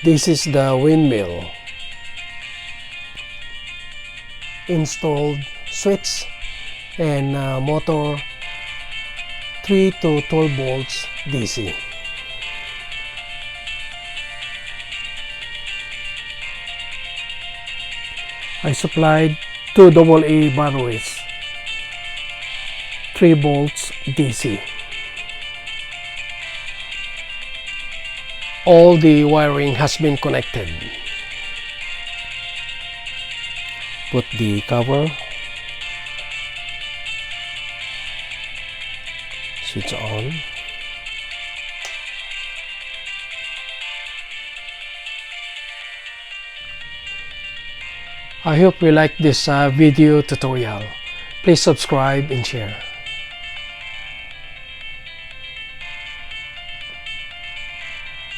This is the windmill. Installed switch and motor 3 to 12 volts DC. I supplied 2 AA batteries, 3 volts DC. All the wiring has been connected. Put the cover, switch on. I hope you like this video tutorial. Please subscribe and share.